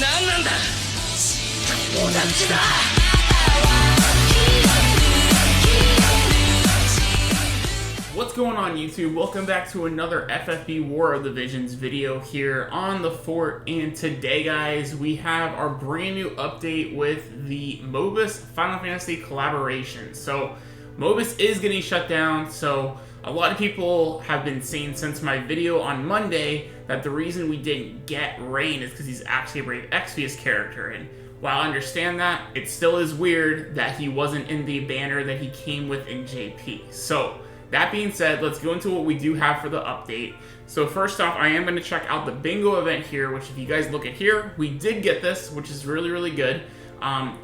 何なんだ友達だ What's going on, YouTube? Welcome back to another FFB War of the Visions video here on the fort. And today, guys, we have our brand new update with the Mobus Final Fantasy collaboration. So Mobus is getting shut down, so a lot of people have been saying since my video on Monday that the reason we didn't get Rain is because he's actually a Brave Exvius character. And while I understand that, it still is weird that he wasn't in the banner that he came with in JP. So that being said, let's go into what we do have for the update. So first off, I am going to check out the bingo event here, which if you guys look at here, we did get this, which is really, really good.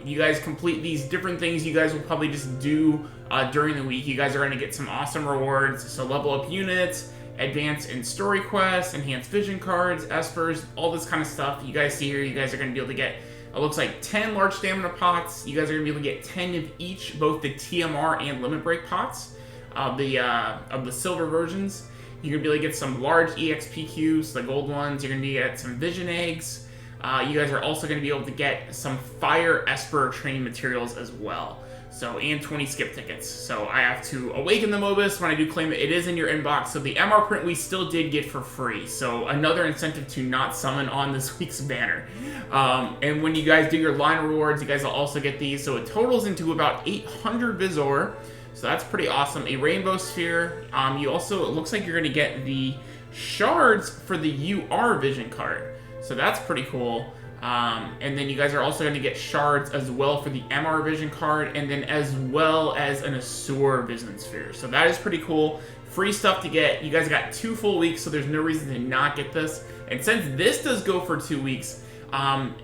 You guys complete these different things you guys will probably just do during the week. You guys are going to get some awesome rewards. So level up units, advance in story quests, enhanced vision cards, espers, all this kind of stuff. You guys see here, you guys are going to be able to get, it looks like 10 large stamina pots. You guys are going to be able to get 10 of each, both the TMR and limit break pots. Of the silver versions. You're gonna be able to get some large EXP cubes, the gold ones. You're gonna be able to get some vision eggs. You guys are also gonna be able to get some fire Esper training materials as well. So, and 20 skip tickets. So I have to awaken the Mobus when I do claim it. It is in your inbox. So the MR print we still did get for free. So another incentive to not summon on this week's banner. And when you guys do your line rewards, you guys will also get these. So it totals into about 800 Visor. So that's pretty awesome. A rainbow sphere. You also, it looks like you're going to get the shards for the UR vision card. So that's pretty cool. And then you guys are also going to get shards as well for the MR vision card, and then as well as an Asur vision sphere. So that is pretty cool. Free stuff to get. You guys got 2 full weeks, so there's no reason to not get this. And since this does go for 2 weeks,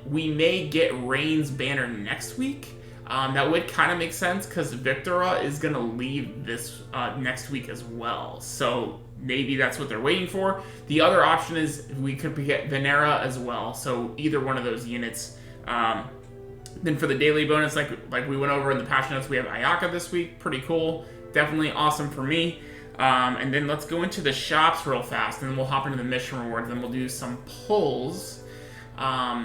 we may get Rain's banner next week. That would kind of make sense because Victora is going to leave this next week as well. So maybe that's what they're waiting for. The other option is we could get Venera as well. So either one of those units. Then for the daily bonus, like we went over in the patch notes, we have Ayaka this week. Pretty cool. Definitely awesome for me. And then let's go into the shops real fast. And then we'll hop into the mission rewards. Then we'll do some pulls.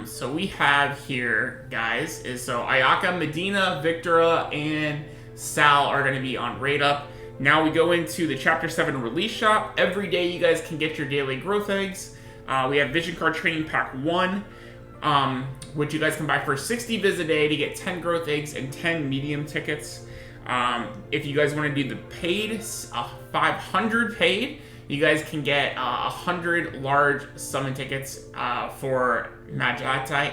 So we have here, guys, so Ayaka, Medina, Victora, and Sal are going to be on Raid Up. Now we go into the Chapter 7 release shop. Every day you guys can get your daily growth eggs. We have Vision Card Training Pack 1, which you guys can buy for 60 vis a day to get 10 growth eggs and 10 medium tickets. If you guys want to do the paid, 500 paid, you guys can get 100 large summon tickets for Magicite,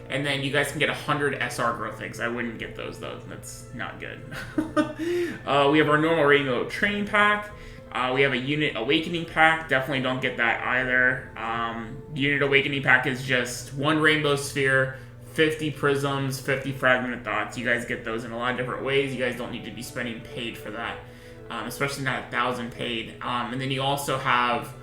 and then you guys can get 100 SR growth eggs. I wouldn't get those though, that's not good. We have our normal rainbow training pack. We have a unit awakening pack. Definitely don't get that either. Unit awakening pack is just 1 rainbow sphere, 50 prisms, 50 fragmented thoughts. You guys get those in a lot of different ways. You guys don't need to be spending paid for that. Especially not 1,000 paid. And then you also have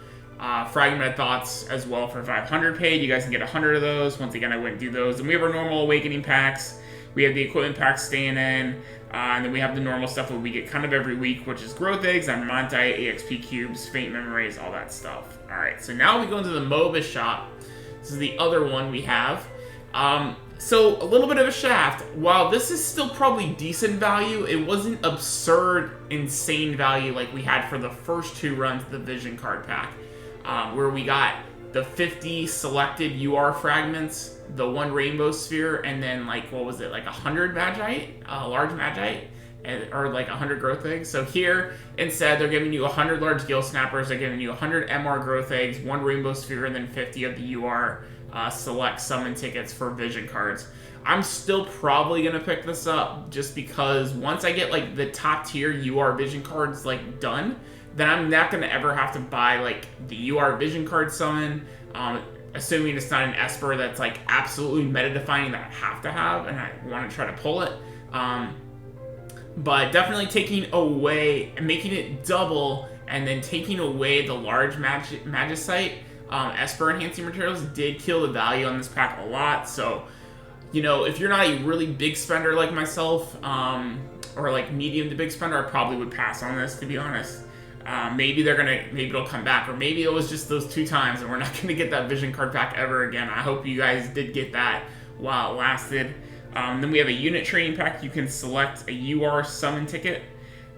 Fragmented Thoughts as well for 500 paid. You guys can get 100 of those. Once again, I wouldn't do those. And we have our normal Awakening packs. We have the Equipment packs staying in. And then we have the normal stuff that we get kind of every week, which is Growth Eggs, Amantite, EXP Cubes, Faint Memories, all that stuff. Alright, so now we go into the Mobus shop. This is the other one we have. So, a little bit of a shaft. While this is still probably decent value, it wasn't absurd, insane value like we had for the first 2 runs of the Vision Card Pack, where we got the 50 selected UR fragments, the 1 Rainbow Sphere, and then, like, what was it, like 100 Magite? Large Magite? Or like 100 growth eggs. So here, instead, they're giving you 100 large gill snappers, they're giving you 100 MR growth eggs, 1 Rainbow Sphere, and then 50 of the UR select summon tickets for vision cards. I'm still probably gonna pick this up just because once I get like the top tier UR vision cards like done, then I'm not gonna ever have to buy like the UR vision card summon, assuming it's not an Esper that's like absolutely meta defining that I have to have and I want to try to pull it. But definitely taking away and making it double and then taking away the large Magicite Esper enhancing materials did kill the value on this pack a lot. So, you know, if you're not a really big spender like myself, or like medium to big spender, I probably would pass on this, to be honest. Maybe it'll come back, or maybe it was just those 2 times and we're not gonna get that vision card pack ever again. I hope you guys did get that while it lasted. Then we have a unit training pack. You can select a UR summon ticket.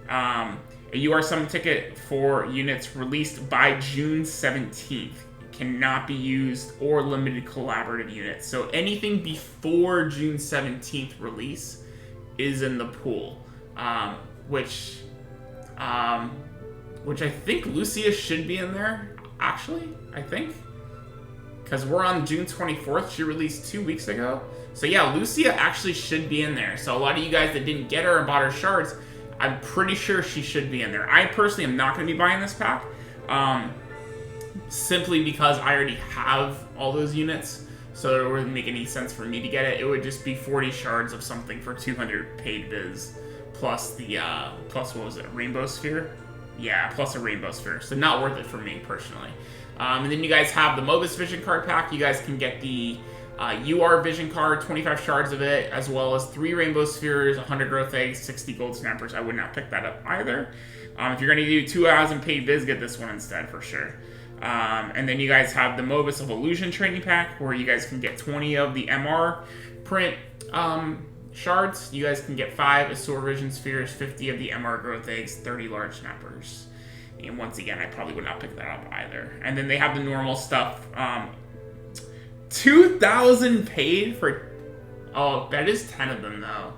A UR summon ticket for units released by June 17th. It cannot be used or limited collaborative units. So anything before June 17th release is in the pool, which I think Lucia should be in there, actually, I think. Because we're on June 24th. She released 2 weeks ago. So yeah, Lucia actually should be in there. So a lot of you guys that didn't get her and bought her shards, I'm pretty sure she should be in there. I personally am not going to be buying this pack. Simply because I already have all those units. So it wouldn't make any sense for me to get it. It would just be 40 shards of something for 200 paid viz. Plus the, plus what was it, Rainbow Sphere? Yeah, plus a Rainbow Sphere. So not worth it for me, personally. And then you guys have the Mobus Vision Card Pack. You guys can get the UR Vision Card, 25 shards of it, as well as 3 Rainbow Spheres, 100 Growth Eggs, 60 Gold Snappers. I would not pick that up either. If you're going to do 2 hours in paid viz, get this one instead for sure. And then you guys have the Mobus of Illusion Training Pack, where you guys can get 20 of the MR print shards. You guys can get 5 Azure Vision Spheres, 50 of the MR Growth Eggs, 30 Large Snappers. And once again, I probably would not pick that up either. And then they have the normal stuff. 2,000 paid for... Oh, that is 10 of them, though.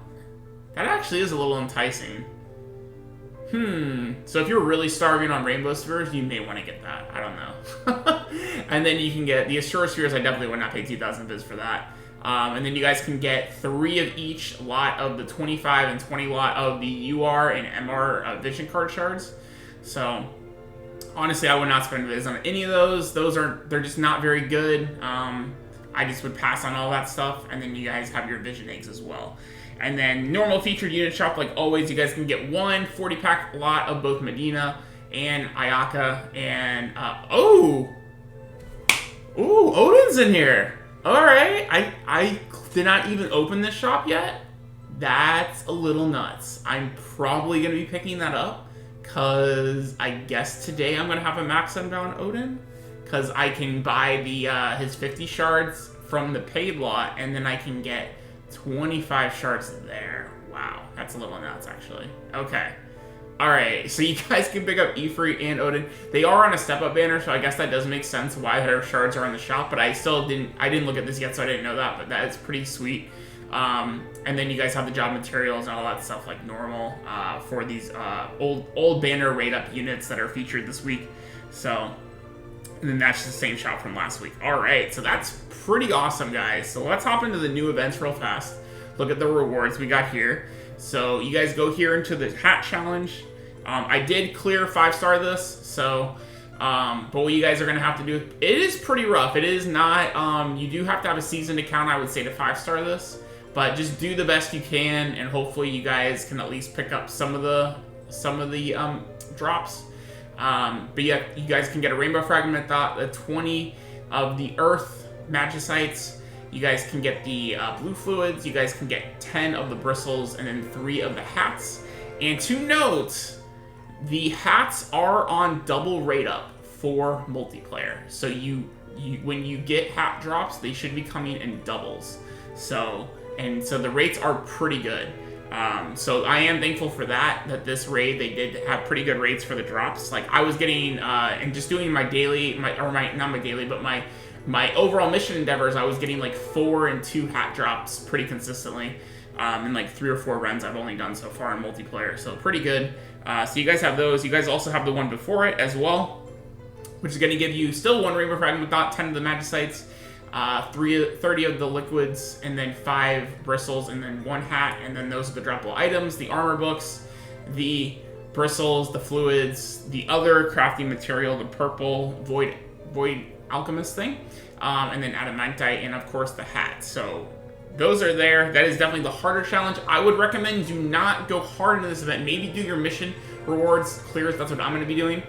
That actually is a little enticing. So if you're really starving on Rainbow Spheres, you may want to get that. I don't know. And then you can get the Azure Spheres. I definitely would not pay 2,000 viz for that. And then you guys can get 3 of each lot of the 25 and 20 lot of the UR and MR Vision Card shards. So, honestly, I would not spend viz on any of those. They're just not very good. I just would pass on all that stuff. And then you guys have your Vision Eggs as well. And then normal featured unit shop, like always, you guys can get 1 40-pack lot of both Medina and Ayaka. And, Odin's in here. Alright, I did not even open this shop yet. That's a little nuts. I'm probably going to be picking that up, because I guess today I'm going to have a max unbound Odin, because I can buy the his 50 shards from the paid lot, and then I can get 25 shards there. Wow, that's a little nuts, actually. Okay. Alright, so you guys can pick up Ifrit and Odin. They are on a step-up banner, so I guess that does make sense why their shards are in the shop, but I didn't look at this yet, so I didn't know that, but that is pretty sweet. And then you guys have the job materials and all that stuff like normal for these old banner rate-up units that are featured this week. So, and then that's the same shop from last week. Alright, so that's pretty awesome, guys. So let's hop into the new events real fast. Look at the rewards we got here. So you guys go here into the hat challenge. I did clear 5-star this, so but what you guys are gonna have to do, it is pretty rough. It is not, you do have to have a seasoned account, I would say, to 5-star this, but just do the best you can, and hopefully you guys can at least pick up some of the drops. But yeah, you guys can get a Rainbow Fragment Dot, the 20 of the Earth Magicites. You guys can get the blue fluids, you guys can get 10 of the bristles, and then 3 of the hats. And to note, the hats are on double rate up for multiplayer. So when you get hat drops, they should be coming in doubles. So the rates are pretty good. So I am thankful for that this raid, they did have pretty good rates for the drops. Like I was getting, and just doing my daily, not my daily, but my overall mission endeavors, I was getting like 4 and 2 hat drops pretty consistently. And like 3 or 4 runs I've only done so far in multiplayer, so pretty good. So you guys have those. You guys also have the one before it as well, which is going to give you still 1 Rainbow Fragment Dot, 10 of the Magicites, 30 of the liquids, and then 5 bristles, and then 1 hat, and then those are the droppable items, the armor books, the bristles, the fluids, the other crafting material, the purple void alchemist thing, and then adamantite, and of course the hat. So those are there. That is definitely the harder challenge. I would recommend do not go hard into this event. Maybe do your mission rewards clears. That's what I'm going to be doing.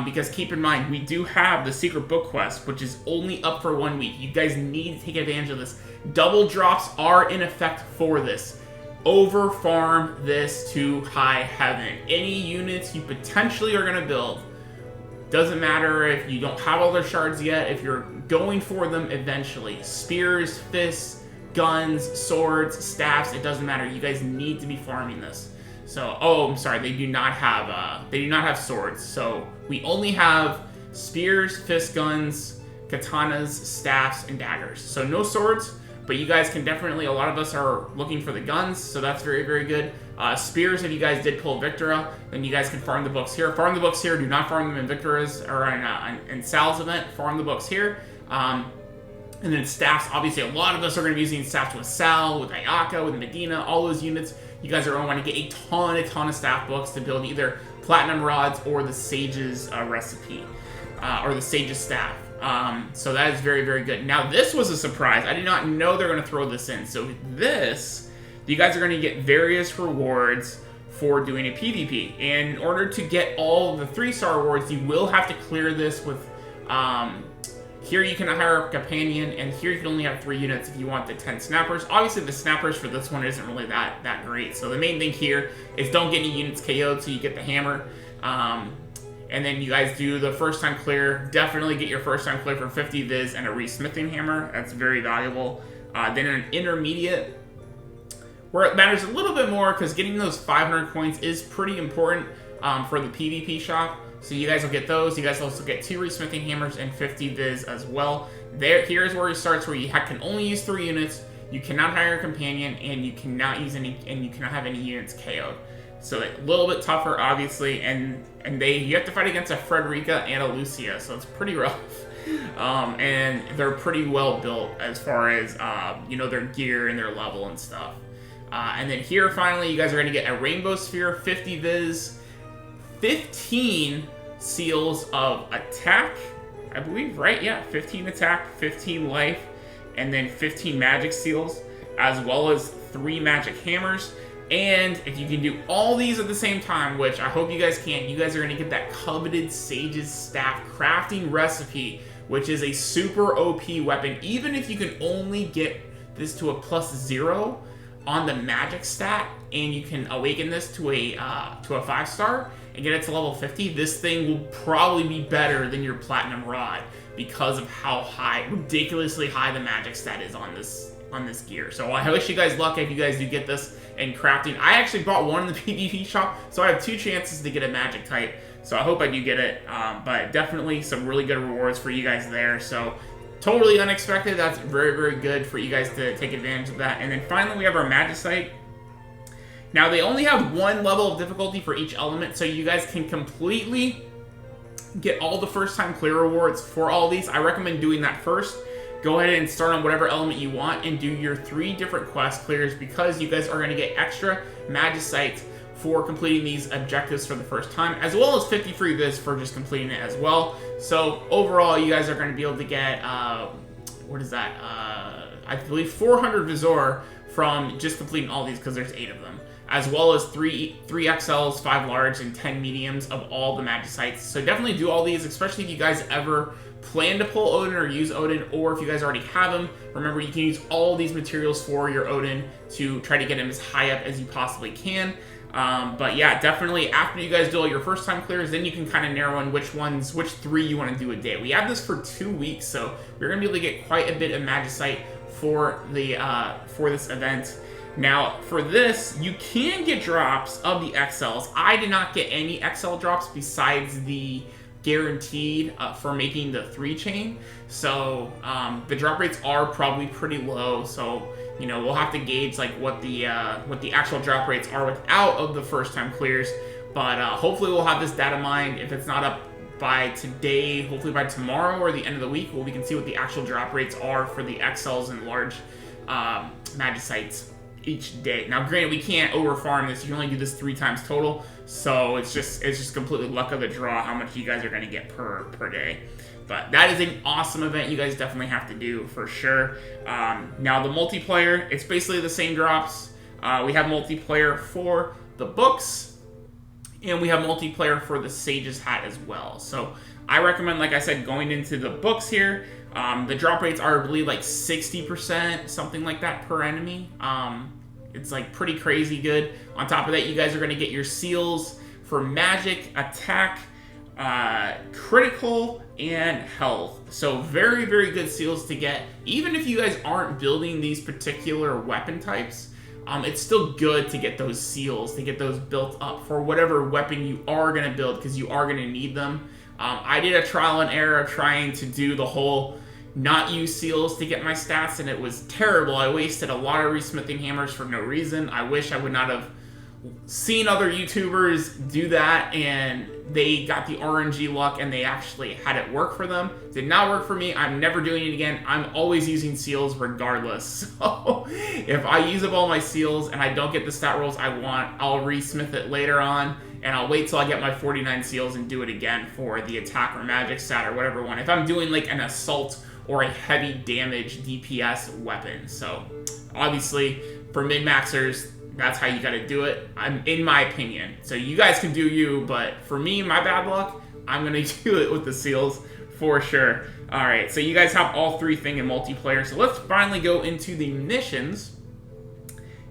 Because keep in mind, we do have the secret book quest, which is only up for 1 week. You guys need to take advantage of this. Double drops are in effect for this. Over farm this to high heaven. Any units you potentially are going to build Doesn't matter if you don't have all their shards yet, if you're going for them eventually. Spears, fists, guns, swords, staffs, it doesn't matter. You guys need to be farming this. So, oh, I'm sorry, they do not have swords. So we only have spears, fist, guns, katanas, staffs, and daggers. So no swords, but you guys can definitely, a lot of us are looking for the guns, so that's very, very good. Spears, if you guys did pull Victora, then you guys can farm the books here. Farm the books here, do not farm them in Victora's, or in Sal's event, farm the books here. And then staffs, obviously a lot of us are going to be using staffs with Sal, with Ayaka, with Medina, all those units. You guys are going to want to get a ton of staff books to build either Platinum Rods or the Sage's recipe, or the Sage's staff. So that is very, very good. Now, this was a surprise. I did not know they're going to throw this in. So this, you guys are going to get various rewards for doing a PvP. And in order to get all the 3-star rewards, you will have to clear this with... here you can hire a companion, and here you can only have 3 units if you want the 10 snappers. Obviously, the snappers for this one isn't really that great. So the main thing here is don't get any units KO'd, so you get the hammer. And then you guys do the first time clear. Definitely get your first time clear for 50 viz and a resmithing hammer. That's very valuable. Then an intermediate, where it matters a little bit more, because getting those 500 coins is pretty important for the PvP shop. So you guys will get those. You guys also get 2 resmithing hammers and 50 viz as well. Here's where it starts, where you can only use 3 units. You cannot hire a companion, and you cannot have any units KO'd. So a little bit tougher, obviously, and you have to fight against a Frederica and a Lucia, so it's pretty rough. And they're pretty well built as far as their gear and their level and stuff. And then here, finally, you guys are going to get a Rainbow Sphere, 50 viz, 15 seals of attack, I believe, right? Yeah, 15 attack, 15 life, and then 15 magic seals, as well as 3 magic hammers. And if you can do all these at the same time, which I hope you guys can, you guys are going to get that coveted Sage's Staff crafting recipe, which is a super OP weapon. Even if you can only get this to a +0 on the magic stat, and you can awaken this to a 5-star and get it to level 50, this thing will probably be better than your Platinum Rod because of how ridiculously high the magic stat is on this gear. So I wish you guys luck if you guys do get this in crafting. I actually bought one in the PvP shop, so I have 2 chances to get a magic type. So I hope I do get it, but definitely some really good rewards for you guys there. So totally unexpected. That's very, very good for you guys to take advantage of that. And then finally, we have our Magicite. Now, they only have 1 level of difficulty for each element, so you guys can completely get all the first-time clear rewards for all these. I recommend doing that first. Go ahead and start on whatever element you want and do your 3 different quest clears, because you guys are going to get extra Magicites for completing these objectives for the first time, as well as 50 free viz for just completing it as well. So overall, you guys are going to be able to get, what is that? I believe 400 Visor from just completing all these, because there's 8 of them, as well as 3 XLs, 5 large, and 10 mediums of all the Magicites. So definitely do all these, especially if you guys ever plan to pull Odin or use Odin, or if you guys already have him. Remember, you can use all these materials for your Odin to try to get him as high up as you possibly can. But yeah, definitely after you guys do all your first time clears, then you can kind of narrow in which 3 you want to do a day. We have this for 2 weeks, so we're going to be able to get quite a bit of Magicite for this event. Now, for this, you can get drops of the XLs. I did not get any XL drops besides the guaranteed for making the 3-chain. So the drop rates are probably pretty low. So we'll have to gauge like what the actual drop rates are without of the first time clears. But hopefully we'll have this data mined. If it's not up by today, hopefully by tomorrow or the end of the week, we can see what the actual drop rates are for the XLs and large Magicites each day. Now, granted, we can't overfarm this. You can only do this 3 times total, so it's just completely luck of the draw how much you guys are going to get per day. But that is an awesome event you guys definitely have to do for sure. Now, the multiplayer, it's basically the same drops. We have multiplayer for the books, and we have multiplayer for the Sage's Hat as well. So I recommend, like I said, going into the books here. The drop rates are, I believe, like 60%, something like that per enemy. It's like pretty crazy good. On top of that, you guys are going to get your seals for magic, attack, critical, and health. So very, very good seals to get. Even if you guys aren't building these particular weapon types, it's still good to get those seals, to get those built up for whatever weapon you are going to build, because you are going to need them. I did a trial and error of trying to do the whole not use seals to get my stats, and it was terrible. I wasted a lot of resmithing hammers for no reason. I wish I would not have seen other YouTubers do that, and they got the RNG luck and they actually had it work for them. Did not work for me. I'm never doing it again. I'm always using seals regardless. So if I use up all my seals and I don't get the stat rolls I want, I'll resmith it later on, and I'll wait till I get my 49 seals and do it again for the attack or magic stat or whatever one. If I'm doing like an assault or a heavy damage DPS weapon. So obviously for min-maxers, that's how you gotta do it, in my opinion. So you guys can do you, but for me, my bad luck, I'm gonna do it with the seals for sure. All right, so you guys have all three things in multiplayer. So let's finally go into the missions.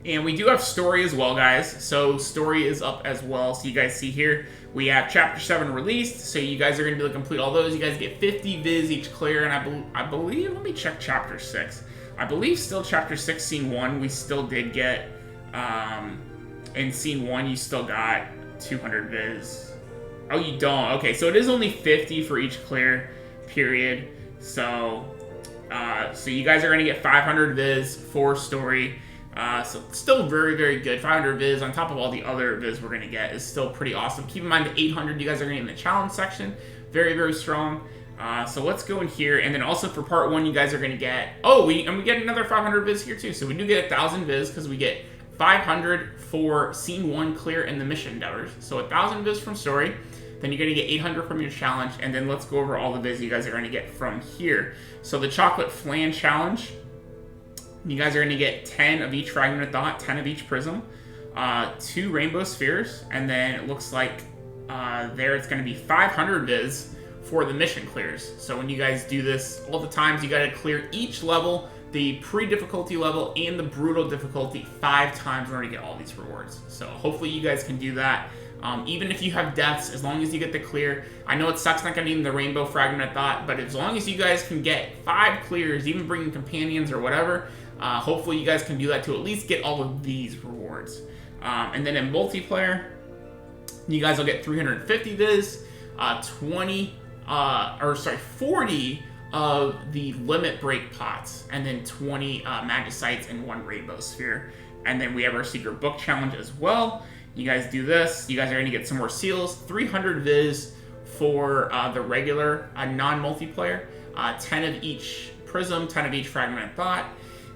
And we do have story as well, guys. So story is up as well. So you guys see here, we have Chapter 7 released. So you guys are going to be able to complete all those. You guys get 50 viz each clear. And I believe, let me check Chapter 6. I believe still Chapter 6, Scene 1, we still did get, in Scene 1, you still got 200 viz. Oh, you don't? Okay, so it is only 50 for each clear period. So, so you guys are going to get 500 viz for story. So still very, very good. 500 viz on top of all the other viz we're going to get is still pretty awesome. Keep in mind the 800 you guys are getting in the challenge section. Very, very strong. So let's go in here. And then also for part 1, you guys are going to get... Oh, we get another 500 viz here too. So we do get 1,000 viz because we get 500 for Scene 1 clear in the mission endeavors. So 1,000 viz from story. Then you're going to get 800 from your challenge. And then let's go over all the viz you guys are going to get from here. So the chocolate flan challenge... You guys are going to get 10 of each fragment of thought, 10 of each prism, 2 rainbow spheres, and then it looks like there it's going to be 500 viz for the mission clears. So when you guys do this, all the times you got to clear each level, the pre-difficulty level and the brutal difficulty 5 times in order to get all these rewards. So hopefully you guys can do that. Even if you have deaths, as long as you get the clear. I know it sucks not getting the rainbow fragment of thought, but as long as you guys can get 5 clears, even bringing companions or whatever, hopefully you guys can do that to at least get all of these rewards. And then in multiplayer, you guys will get 350 viz, 40 of the limit break pots, and then 20 magicites and 1 rainbow sphere. And then we have our secret book challenge as well. You guys do this, you guys are going to get some more seals, 300 viz for the regular non-multiplayer, 10 of each prism, 10 of each fragment of thought.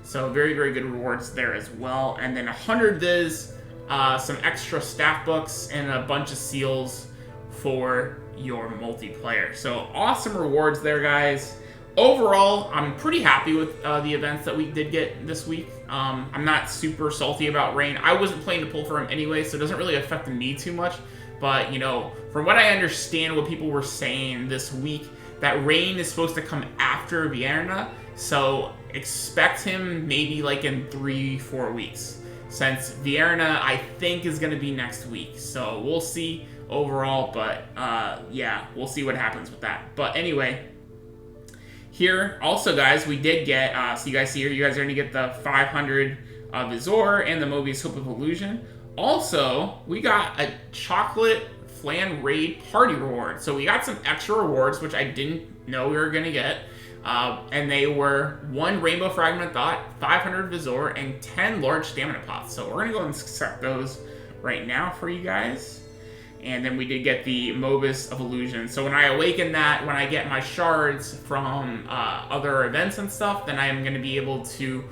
So very, very good rewards there as well. And then 100 viz, some extra staff books, and a bunch of seals for your multiplayer. So awesome rewards there, guys. Overall, I'm pretty happy with the events that we did get this week. I'm not super salty about Rain. I wasn't playing to pull for him anyway, so it doesn't really affect me too much. But, you know, from what I understand, what people were saying this week, that Rain is supposed to come after Vienna. So expect him maybe like in 3-4 weeks, since Vienna I think is going to be next week. So we'll see overall, but yeah, we'll see what happens with that. But anyway, here also, guys, we did get, so you guys see here, you guys are going to get the 500 Visor and the Mobius Hope of Illusion. Also, we got a chocolate flan raid party reward. So we got some extra rewards, which I didn't know we were going to get. And they were 1 rainbow fragment of thought, 500 Visor, and 10 large stamina pots. So we're going to go and accept those right now for you guys. And then we did get the Mobius of Illusion. So when I awaken that, when I get my shards from other events and stuff, then I am going to be able to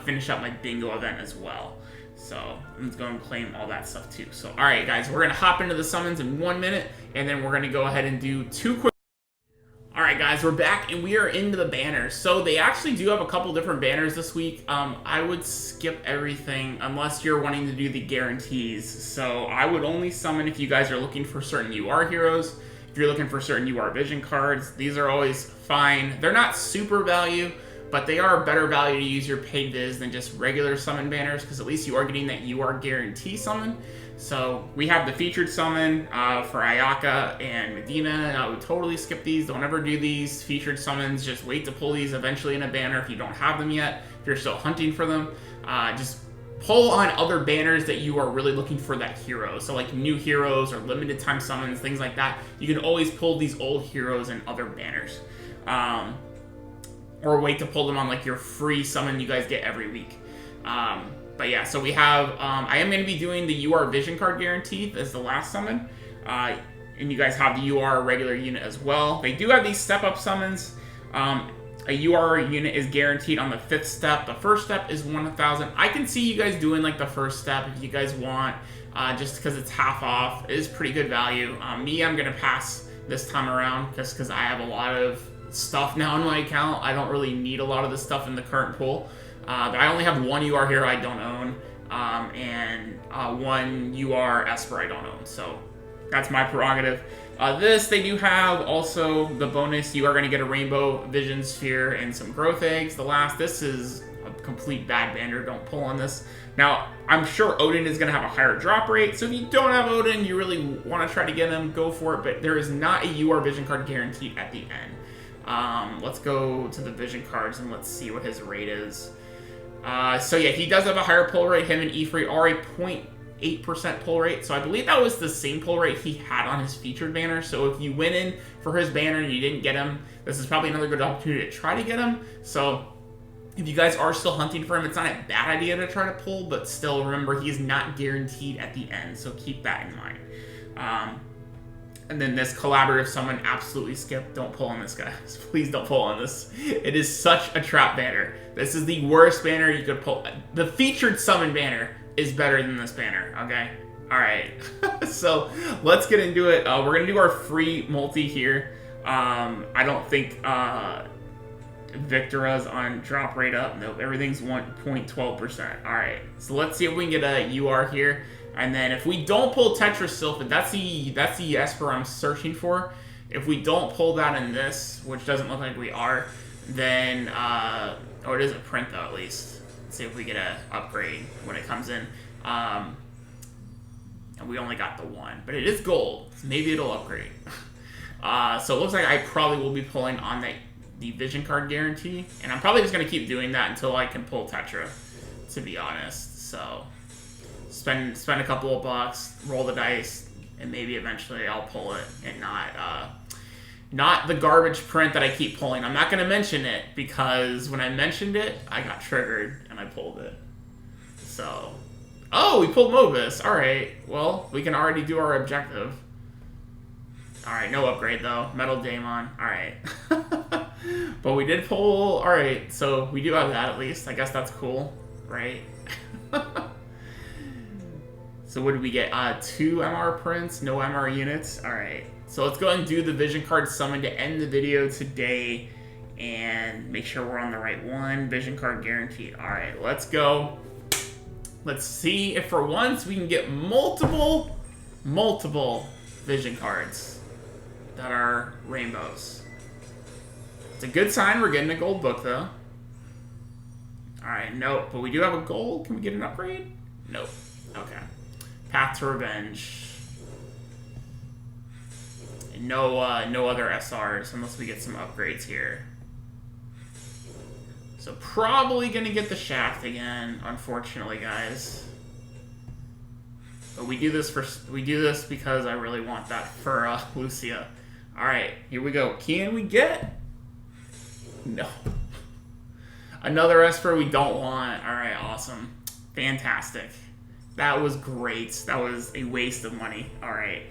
finish up my bingo event as well. So let's go and claim all that stuff too. So all right, guys, we're going to hop into the summons in 1 minute, and then we're going to go ahead and do 2 quick... Alright guys, we're back and we are into the banners. So they actually do have a couple different banners this week. I would skip everything unless you're wanting to do the guarantees. So I would only summon if you guys are looking for certain UR heroes. If you're looking for certain UR vision cards, these are always fine. They're not super value, but they are better value to use your paid viz than just regular summon banners, because at least you are getting that UR guarantee summon. So we have the featured summon for Ayaka and Medina. I would totally skip these. Don't ever do these featured summons. Just wait to pull these eventually in a banner if you don't have them yet. If you're still hunting for them, just pull on other banners that you are really looking for that hero. So like new heroes or limited time summons, things like that. You can always pull these old heroes in other banners. Or wait to pull them on like your free summon you guys get every week. But yeah, so we have, I am going to be doing the UR Vision Card Guarantee as the last summon. And you guys have the UR regular unit as well. They do have these step-up summons. A UR unit is guaranteed on the 5th step. The first step is 1,000. I can see you guys doing like the first step if you guys want, just because it's half off. It is pretty good value. I'm going to pass this time around just because I have a lot of stuff now in my account. I don't really need a lot of the stuff in the current pool. But I only have one UR here I don't own, and one UR Esper I don't own, so that's my prerogative. They do have also the bonus, you are going to get a Rainbow Vision Sphere and some Growth Eggs. This is a complete bad banner, don't pull on this. Now, I'm sure Odin is going to have a higher drop rate, so if you don't have Odin, you really want to try to get him, go for it, but there is not a UR Vision card guaranteed at the end. Let's go to the Vision cards and let's see what his rate is. So yeah, he does have a higher pull rate. Him and Ifrit are a 0.8% pull rate. So I believe that was the same pull rate he had on his featured banner. So if you went in for his banner and you didn't get him, this is probably another good opportunity to try to get him. So if you guys are still hunting for him, it's not a bad idea to try to pull, but still remember he is not guaranteed at the end. So keep that in mind. And then this collaborative summon, absolutely skip. Don't pull on this, guys. Please don't pull on this. It is such a trap banner. This is the worst banner you could pull. The featured summon banner is better than this banner, okay? All right. So let's get into it. We're going to do our free multi here. I don't think Victora's on drop rate up. Nope, everything's 1.12%. All right. So let's see if we can get a UR here. And then if we don't pull Tetra Sylphid, that's the Esper I'm searching for. If we don't pull that in this, which doesn't look like we are, then, oh, it is a print though at least. Let's see if we get a upgrade when it comes in. And we only got the one, but it is gold, so maybe it'll upgrade. So it looks like I probably will be pulling on the Vision Card Guarantee, and I'm probably just going to keep doing that until I can pull Tetra, to be honest. So spend a couple of bucks, roll the dice, and maybe eventually I'll pull it, and not the garbage print that I keep pulling. I'm not going to mention it because when I mentioned it, I got triggered and I pulled it. So, oh, we pulled Mobus. All right, well, we can already do our objective. All right, no upgrade though. Metal Daemon. All right. But we did pull. All right, so we do have that at least. I guess that's cool, right? So what did we get? 2 MR prints, no MR units. All right. So let's go ahead and do the Vision Card Summon to end the video today and make sure we're on the right one. Vision Card Guaranteed. All right, let's go. Let's see if for once we can get multiple Vision Cards that are rainbows. It's a good sign we're getting a gold book though. All right, nope, but we do have a gold. Can we get an upgrade? Nope. Okay. Path to Revenge. No other SRs unless we get some upgrades here. So probably gonna get the Shaft again, unfortunately, guys. But we do this because I really want that for Lucia. All right, here we go. Can we get? No. Another Esper we don't want. All right, awesome, fantastic. That was great. That was a waste of money. All right.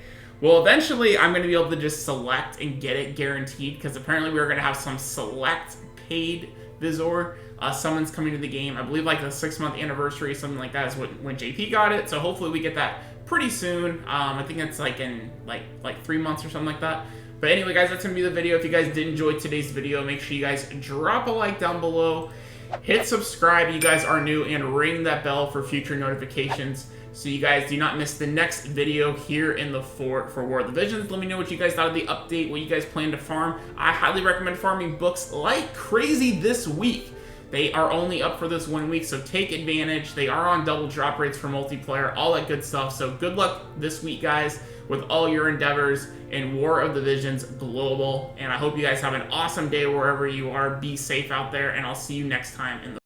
Well, eventually, I'm going to be able to just select and get it guaranteed, because apparently we were going to have some select paid Vizor summons coming to the game. I believe like the 6-month anniversary, something like that is when JP got it. So hopefully we get that pretty soon. I think it's like in like 3 months or something like that. But anyway, guys, that's going to be the video. If you guys did enjoy today's video, make sure you guys drop a like down below. Hit subscribe if you guys are new, and ring that bell for future notifications so you guys do not miss the next video here in the fort for War of the Visions. Let me know what you guys thought of the update, what you guys plan to farm. I highly recommend farming books like crazy this week. They are only up for this 1 week, so take advantage. They are on double drop rates for multiplayer, all that good stuff. So good luck this week, guys, with all your endeavors in War of the Visions Global. And I hope you guys have an awesome day wherever you are. Be safe out there, and I'll see you next time in the